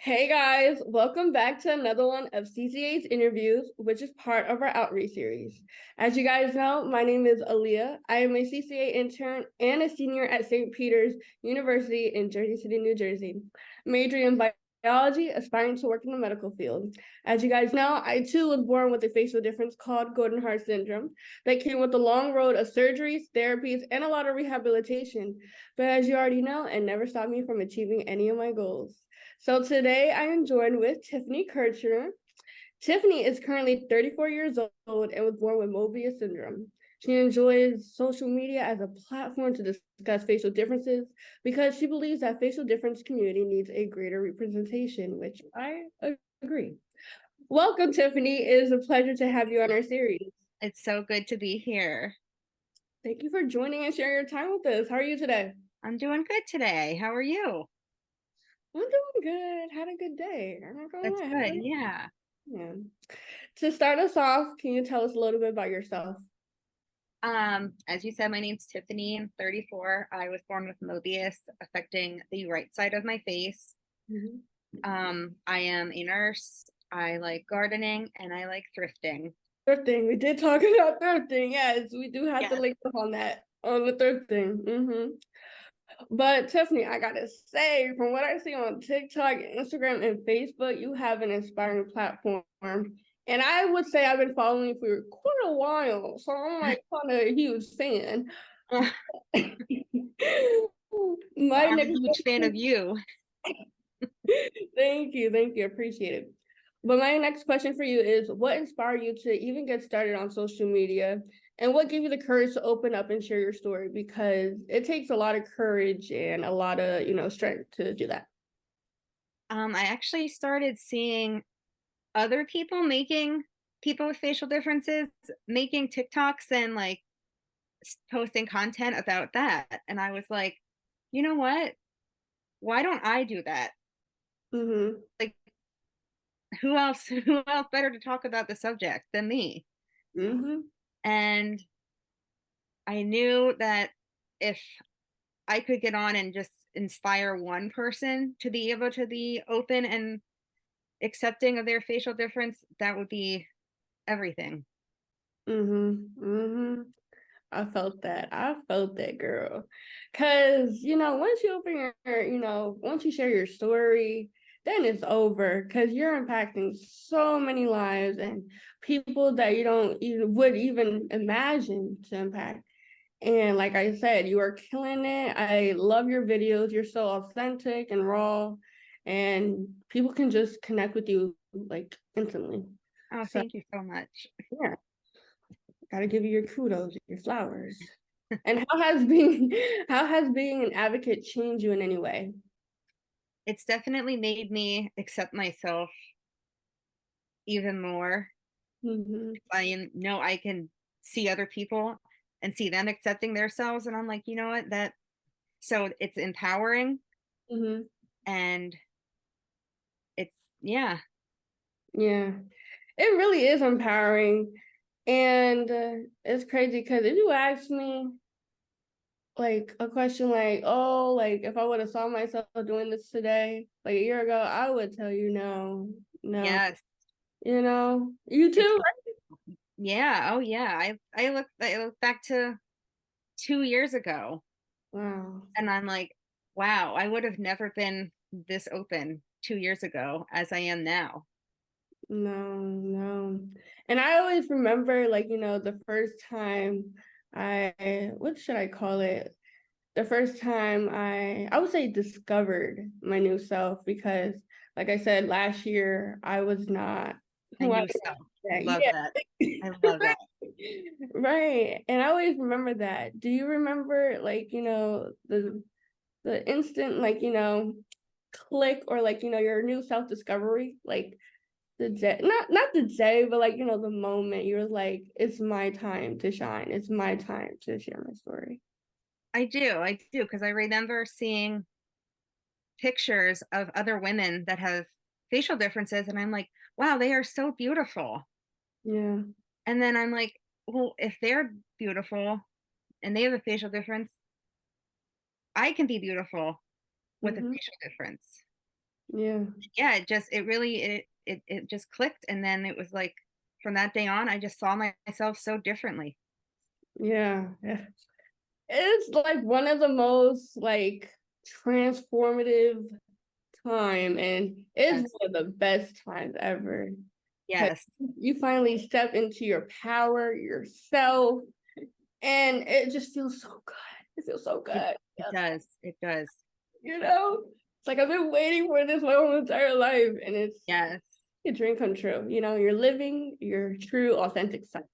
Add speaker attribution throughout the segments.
Speaker 1: Hey guys, welcome back to another one of CCA's interviews, which is part of our outreach series. As you guys know, my name is Aaliyah. I am a CCA intern and a senior at St. Peter's University in Jersey City, New Jersey, majoring in biology, aspiring to work in the medical field. As you guys know, I too was born with a facial difference called golden heart syndrome that came with a long road of surgeries, therapies, and a lot of rehabilitation. But as you already know, it never stopped me from achieving any of my goals. So today I am joined with Tiffany Kerchner. Tiffany is currently 34 years old and was born with Mobius syndrome. She enjoys social media as a platform to discuss facial differences because she believes that facial difference community needs a greater representation, which I agree. Welcome, Tiffany. It is a pleasure to have you on our series.
Speaker 2: It's so good to be here.
Speaker 1: Thank you for joining and sharing your time with us. How are you today?
Speaker 2: I'm doing good today. How are you?
Speaker 1: I'm doing good. Had a good day. I'm not gonna
Speaker 2: That's
Speaker 1: lie.
Speaker 2: good. Yeah.
Speaker 1: Yeah. To start us off, can you tell us a little bit about yourself?
Speaker 2: As you said, my name's Tiffany. I'm 34. I was born with Mobius affecting the right side of my face. I am a nurse. I like gardening and I like thrifting.
Speaker 1: Thrifting. We did talk about thrifting. Yes, we do have to
Speaker 2: Yes.
Speaker 1: link up on that, on the thrifting. But Tiffany, I gotta say, from what I see on TikTok, Instagram, and Facebook, you have an inspiring platform. And I would say I've been following you for quite a while. So I'm like kind of a huge fan. My
Speaker 2: I'm a
Speaker 1: next
Speaker 2: huge fan of you.
Speaker 1: Thank you. Appreciate it. But my next question for you is, what inspired you to even get started on social media? And what gave you the courage to open up and share your story? Because it takes a lot of courage and a lot of, strength to do that.
Speaker 2: I actually started seeing other people with facial differences making TikToks and like posting content about that. And I was like, you know what? Why don't I do that?
Speaker 1: Mm-hmm.
Speaker 2: Like, who else better to talk about the subject than me?
Speaker 1: Mm-hmm.
Speaker 2: And I knew that if I could get on and just inspire one person to be able to be open and accepting of their facial difference, that would be everything.
Speaker 1: Mm-hmm. Mm-hmm. I felt that, girl. Cause, once you open once you share your story, then it's over. Cause you're impacting so many lives and people that you don't even would even imagine to impact. And like I said, you are killing it. I love your videos. You're so authentic and raw, and people can just connect with you like instantly.
Speaker 2: Oh,
Speaker 1: So
Speaker 2: thank you so much.
Speaker 1: yeah. Gotta give you your kudos, your flowers. And how has being an advocate changed you in any way?
Speaker 2: It's definitely made me accept myself even more.
Speaker 1: Mm-hmm.
Speaker 2: I know I can see other people and see them accepting themselves. And I'm like, you know what? So it's empowering
Speaker 1: Mm-hmm.
Speaker 2: and it's, yeah.
Speaker 1: Yeah, it really is empowering. And it's crazy because if you ask me like a question like, oh, like if I would have saw myself doing this today, like a year ago, I would tell you no, no,
Speaker 2: Yes.
Speaker 1: you
Speaker 2: It's,
Speaker 1: too,
Speaker 2: yeah. Oh yeah. I look back to 2 years ago
Speaker 1: right? Wow.
Speaker 2: and I'm like, wow, I would have never been this open 2 years ago as I am now.
Speaker 1: No, no. And I always remember, like, the first time what should I call it? The first time I would say discovered my new self because, like I said, last year I was not
Speaker 2: I
Speaker 1: who I
Speaker 2: knew
Speaker 1: was.
Speaker 2: so. Love
Speaker 1: Yeah.
Speaker 2: that. I love that.
Speaker 1: Right. And I always remember that. Do you remember, like, the instant, like, click or like, your new self-discovery? Like, the day, not the day, but like, the moment you're like, it's my time to shine. It's my time to share my story.
Speaker 2: I do, because I remember seeing pictures of other women that have facial differences, and I'm like, wow, they are so beautiful.
Speaker 1: Yeah.
Speaker 2: And then I'm like, well, if they're beautiful and they have a facial difference, I can be beautiful with a
Speaker 1: Mm-hmm.
Speaker 2: facial difference.
Speaker 1: Yeah.
Speaker 2: Yeah, it just clicked, and then it was like from that day on, I just saw myself so differently.
Speaker 1: Yeah. Yeah. It's like one of the most like transformative time, and it's
Speaker 2: Yes,
Speaker 1: one of the best times ever. 'Cause
Speaker 2: yes,
Speaker 1: you finally step into your power, yourself, and it just feels so good. It feels so
Speaker 2: it
Speaker 1: good.
Speaker 2: it does, it does.
Speaker 1: You know? It's like I've been waiting for this my whole entire life, and it's
Speaker 2: Yes,
Speaker 1: a dream come true. You're living your true, authentic self.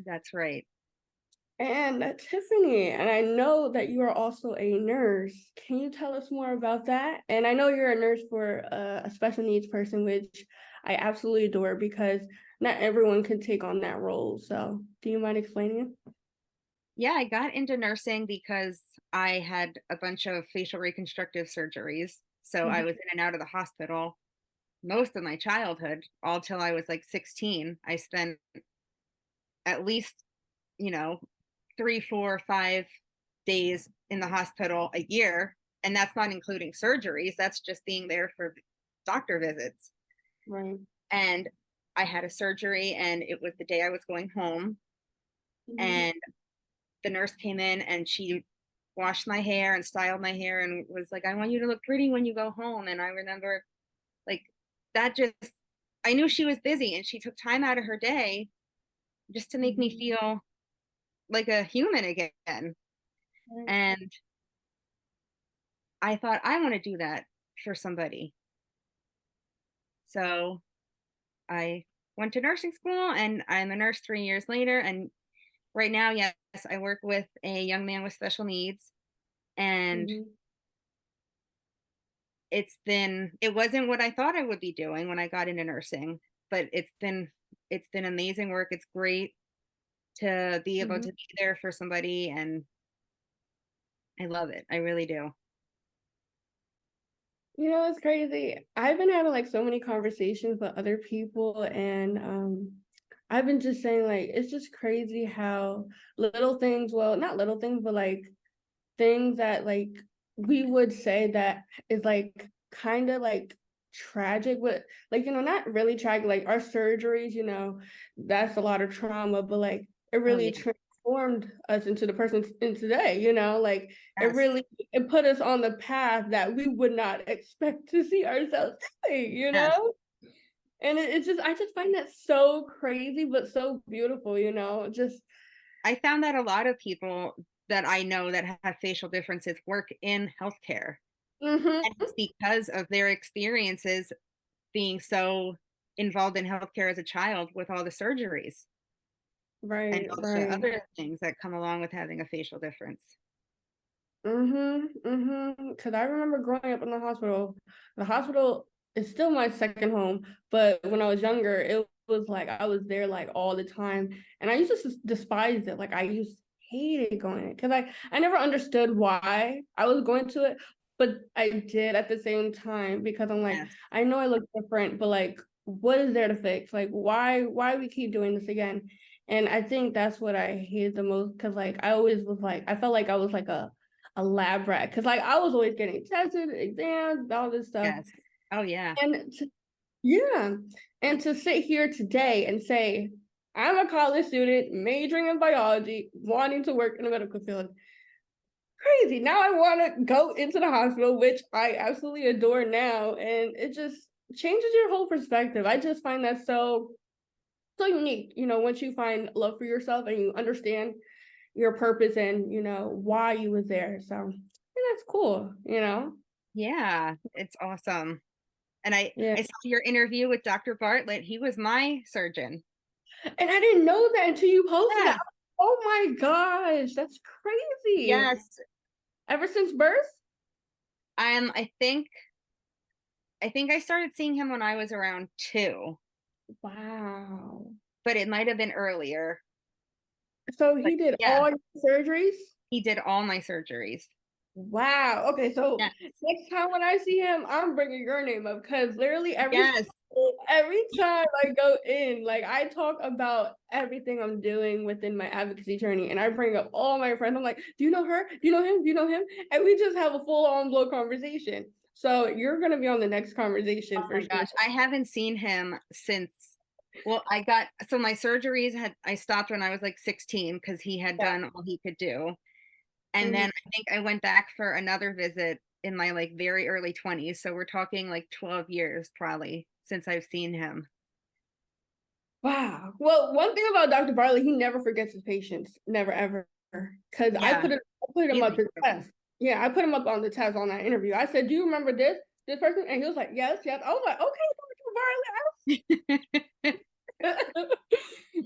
Speaker 2: that's right.
Speaker 1: And Tiffany, and I know that you are also a nurse. Can you tell us more about that? And I know you're a nurse for a special needs person, which I absolutely adore because not everyone can take on that role. So, do you mind explaining it?
Speaker 2: Yeah, I got into nursing because I had a bunch of facial reconstructive surgeries. So I
Speaker 1: Mhm.
Speaker 2: was in and out of the hospital most of my childhood, all till I was like 16. I spent at least, you know, 3, 4, 5 days in the hospital a year. And that's not including surgeries. That's just being there for doctor visits.
Speaker 1: Right.
Speaker 2: And I had a surgery, and it was the day I was going home.
Speaker 1: Mhm.
Speaker 2: And the nurse came in and she washed my hair and styled my hair and was like, I want you to look pretty when you go home. And I remember like that just, I knew she was busy and she took time out of her day just to make me
Speaker 1: Mhm.
Speaker 2: feel like a human again.
Speaker 1: Right.
Speaker 2: And I thought, I want to do that for somebody. So I went to nursing school and I'm a nurse 3 years later. And right now, yes, I work with a young man with special needs. And
Speaker 1: Mhm.
Speaker 2: it wasn't what I thought I would be doing when I got into nursing, but it's been amazing work. It's great to be able
Speaker 1: Mhm.
Speaker 2: to be there for somebody, and I love it. I really do.
Speaker 1: It's crazy. I've been having like so many conversations with other people, and I've been just saying like it's just crazy how little things, well, not little things, but like things that like we would say that is like kind of like tragic, but like not really tragic. Like our surgeries, that's a lot of trauma, but like it
Speaker 2: Oh
Speaker 1: really
Speaker 2: yeah.
Speaker 1: transformed us into the person in today. Like it
Speaker 2: Yes.
Speaker 1: really it put us on the path that we would not expect to see ourselves doing.
Speaker 2: Yes.
Speaker 1: And it's just I just find that so crazy, but so beautiful. Just
Speaker 2: I found that a lot of people that I know that have facial differences work in healthcare. And
Speaker 1: hmm
Speaker 2: it's because of their experiences being so involved in healthcare as a child with all the surgeries and
Speaker 1: right,
Speaker 2: all the
Speaker 1: right.
Speaker 2: other things that come along with having a facial difference.
Speaker 1: Because I remember growing up in the hospital. The hospital is still my second home, but when I was younger, it was like I was there like all the time, and I used to despise it. Like I used hated going because I never understood why I was going to it, but I did at the same time because I'm like
Speaker 2: Yes.
Speaker 1: I know I look different, but like what is there to fix? Like why we keep doing this again? And I think that's what I hated the most because like I always was like I felt like I was like a lab rat because like I was always getting tested, exams, all this stuff.
Speaker 2: Yes. Oh yeah.
Speaker 1: And yeah, and to sit here today and say I'm a college student majoring in biology, wanting to work in the medical field, crazy. Now I want to go into the hospital, which I absolutely adore now, and it just changes your whole perspective. I just find that so unique. Once you find love for yourself and you understand your purpose and why you was there. So and that's cool.
Speaker 2: Yeah. It's awesome. And
Speaker 1: Yeah.
Speaker 2: I saw your interview with Dr. Bartlett. He was my surgeon.
Speaker 1: And I didn't know that until you posted it.
Speaker 2: Yeah.
Speaker 1: Oh my gosh, that's crazy.
Speaker 2: Yes.
Speaker 1: Ever since birth?
Speaker 2: Um, I think I think I started seeing him when I was around 2,
Speaker 1: Wow.
Speaker 2: but it might have been earlier.
Speaker 1: So
Speaker 2: But
Speaker 1: he did
Speaker 2: yeah,
Speaker 1: all your surgeries?
Speaker 2: he did all my surgeries.
Speaker 1: Wow. Okay, so
Speaker 2: Yeah.
Speaker 1: next time when I see him, I'm bringing your name up because literally
Speaker 2: Yes.
Speaker 1: every time I go in, like I talk about everything I'm doing within my advocacy journey, and I bring up all my friends. I'm like, "Do you know her? Do you know him? Do you know him?" And we just have a full on blow conversation. So you're gonna be on the next conversation
Speaker 2: Oh
Speaker 1: for
Speaker 2: my
Speaker 1: sure.
Speaker 2: gosh, I haven't seen him since, well, my surgeries I stopped when I was like 16 because he had
Speaker 1: Yeah.
Speaker 2: done all he could do. And
Speaker 1: Mhm.
Speaker 2: then I think I went back for another visit in my like very early 20s. So we're talking like 12 years probably since I've seen him.
Speaker 1: Wow. Well, one thing about Dr. Barley, he never forgets his patients. Never ever. Because
Speaker 2: Yeah,
Speaker 1: I put him
Speaker 2: he's
Speaker 1: up to the
Speaker 2: incredible.
Speaker 1: test. Yeah, I put him up on the test on that interview. I said, "Do you remember this person?" And he was like, "Yes, yes." I was like, "Okay, Dr. Barley."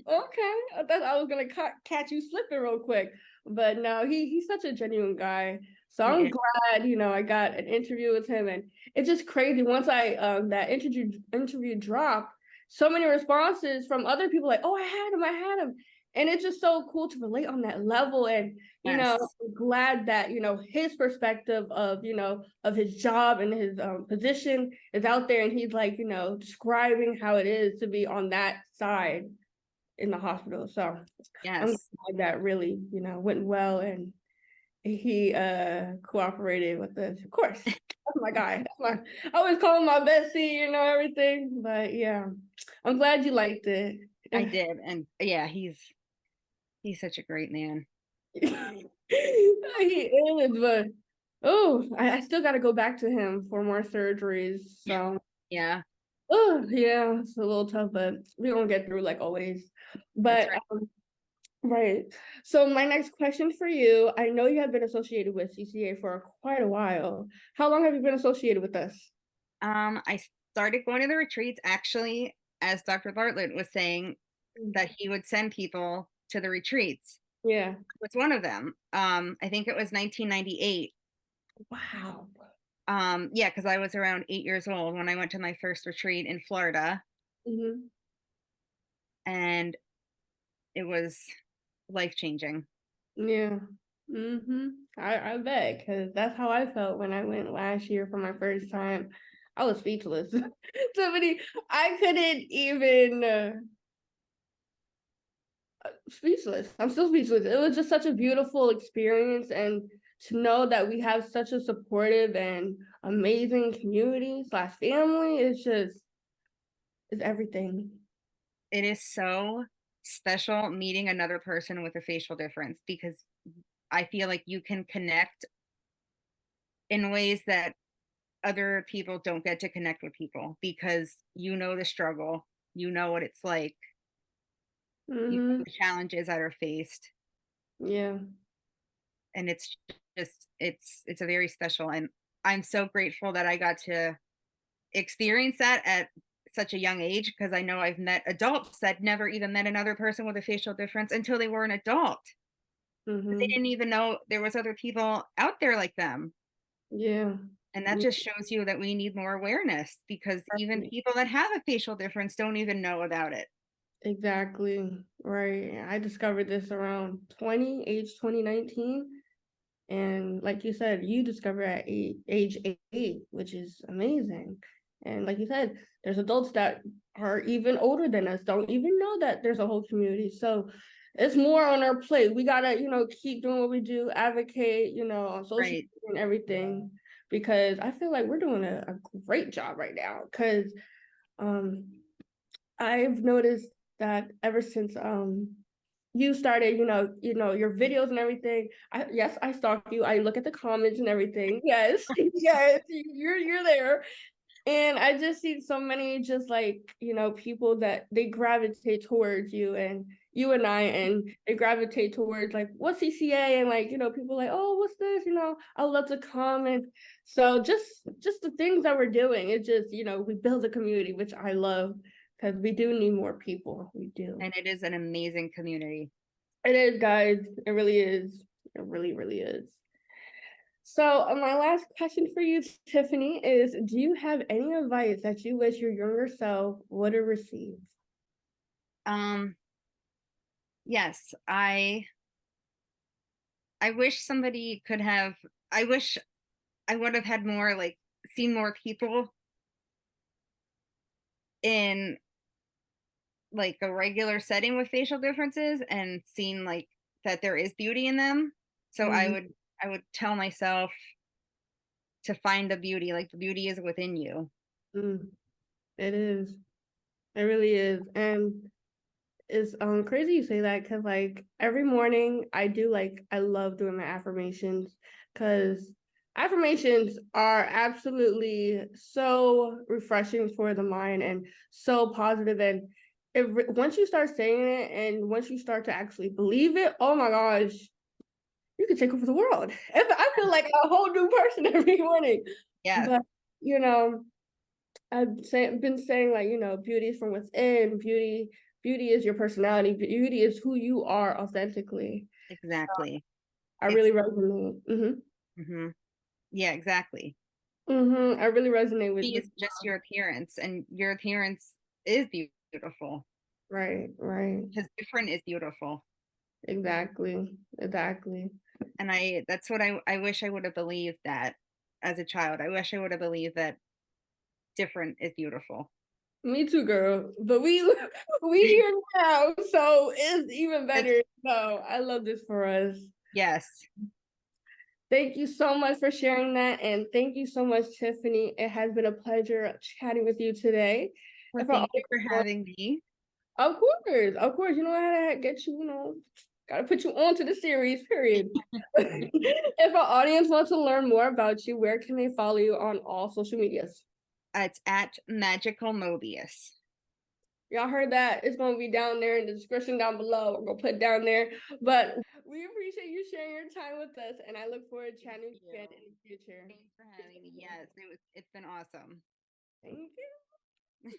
Speaker 1: Okay. I thought I was gonna catch you slipping real quick. But no, he's such a genuine guy. So
Speaker 2: He
Speaker 1: I'm
Speaker 2: is.
Speaker 1: glad, I got an interview with him, and it's just crazy. Once I that interview dropped, so many responses from other people like, "Oh, I had him," and it's just so cool to relate on that level. And
Speaker 2: Yes.
Speaker 1: I'm glad that his perspective of of his job and his position is out there, and he's like describing how it is to be on that side in the hospital. So I'm
Speaker 2: Yes.
Speaker 1: glad that really went well, and he cooperated with us. Of course, that's my guy. I always call him my bestie, everything. But yeah, I'm glad you liked it.
Speaker 2: I did. And yeah, he's such a great man.
Speaker 1: He is, but oh, I still got to go back to him for more surgeries. So
Speaker 2: Yeah,
Speaker 1: oh yeah, it's a little tough, but we're gonna get through like always.
Speaker 2: that's
Speaker 1: But
Speaker 2: right.
Speaker 1: right. So my next question for you, I know you have been associated with CCA for quite a while. How long have you been associated with us?
Speaker 2: I started going to the retreats actually, as Dr. Bartlett was saying,
Speaker 1: Mm.
Speaker 2: that he would send people to the retreats.
Speaker 1: Yeah.
Speaker 2: Was one of them. I think it was 1998.
Speaker 1: Wow.
Speaker 2: Yeah, because I was around 8 years old when I went to my first retreat in Florida,
Speaker 1: Hmm.
Speaker 2: and it was life changing.
Speaker 1: Yeah. I bet, because that's how I felt when I went last year for my first time. I was speechless. Somebody, I couldn't even speechless. I'm still speechless. It was just such a beautiful experience, and to know that we have such a supportive and amazing community slash family is everything.
Speaker 2: It is so special meeting another person with a facial difference because I feel like you can connect in ways that other people don't get to connect with people because you know the struggle, you know what it's like, you know
Speaker 1: Hmm.
Speaker 2: the challenges that are faced,
Speaker 1: Yeah.
Speaker 2: and it's a very special, and I'm so grateful that I got to experience that at such a young age because I know I've met adults that never even met another person with a facial difference until they were an adult. They
Speaker 1: Hmm.
Speaker 2: didn't even know there was other people out there like them.
Speaker 1: Yeah.
Speaker 2: And that just shows you that we need more awareness because even people that have a facial difference don't even know about it.
Speaker 1: Exactly. Right. I discovered this around age 2019. And like you said, you discover at age 8, which is amazing. And like you said, there's adults that are even older than us, don't even know that there's a whole community. So it's more on our plate. We gotta, keep doing what we do, advocate, on social
Speaker 2: Right.
Speaker 1: media and everything, because I feel like we're doing a great job right now. Because um, I've noticed that ever since you started, your videos and everything. Yes, I stalk you. I look at the comments and everything. Yes, yes, you're there. And I just see so many just like, people that they gravitate towards you and you and and they gravitate towards like what's CCA, and like, people like, oh, what's this? I love to come. And so just the things that we're doing, it just, we build a community, which I love, because we do need more people. We do.
Speaker 2: And it is an amazing community.
Speaker 1: It is, guys. It really is. It really, really is. So, my last question for you, Tiffany, is do you have any advice that you wish your younger self would have received?
Speaker 2: Um, yes, I wish somebody could have, I wish I would have had more like seen more people in like a regular setting with facial differences and seen like that there is beauty in them. So
Speaker 1: Mhm.
Speaker 2: I would tell myself to find the beauty, like the beauty is within you.
Speaker 1: Mm, it is. It really is. And it's crazy you say that because like every morning I love doing my affirmations because affirmations are absolutely so refreshing for the mind and so positive. And once you start saying it and once you start to actually believe it, oh my gosh, you can take over the world. I feel like a whole new person every morning.
Speaker 2: Yes,
Speaker 1: But you know, been saying like, beauty is from within, beauty is your personality, beauty is who you are authentically.
Speaker 2: exactly.
Speaker 1: I
Speaker 2: It's
Speaker 1: really resonate.
Speaker 2: hmm yeah, exactly.
Speaker 1: I really resonate with
Speaker 2: Beauty
Speaker 1: you.
Speaker 2: is just your appearance, and your appearance is beautiful
Speaker 1: Right.
Speaker 2: because different is beautiful.
Speaker 1: Exactly.
Speaker 2: And that's what I wish I would have believed that as a child. I wish I would have believed that different is beautiful.
Speaker 1: Me too, girl. But we here now, so it's even
Speaker 2: It's
Speaker 1: better. So I love this for us.
Speaker 2: yes.
Speaker 1: Thank you so much for sharing that. And thank you so much, Tiffany. It has been a pleasure chatting with you today.
Speaker 2: Well,
Speaker 1: If our
Speaker 2: thank you for having me.
Speaker 1: Of course, you know how to get you, gotta put you onto the series, period. If our audience wants to learn more about you, where can they follow you on all social medias?
Speaker 2: It's at Magical Mobius.
Speaker 1: Y'all heard that? It's gonna be down there in the description down below. I'm gonna put down there. But we appreciate you sharing your time with us, and I look forward to chatting
Speaker 2: Thank
Speaker 1: again
Speaker 2: you.
Speaker 1: in the future.
Speaker 2: Thanks for having me. Yes, it's been awesome.
Speaker 1: Thank you.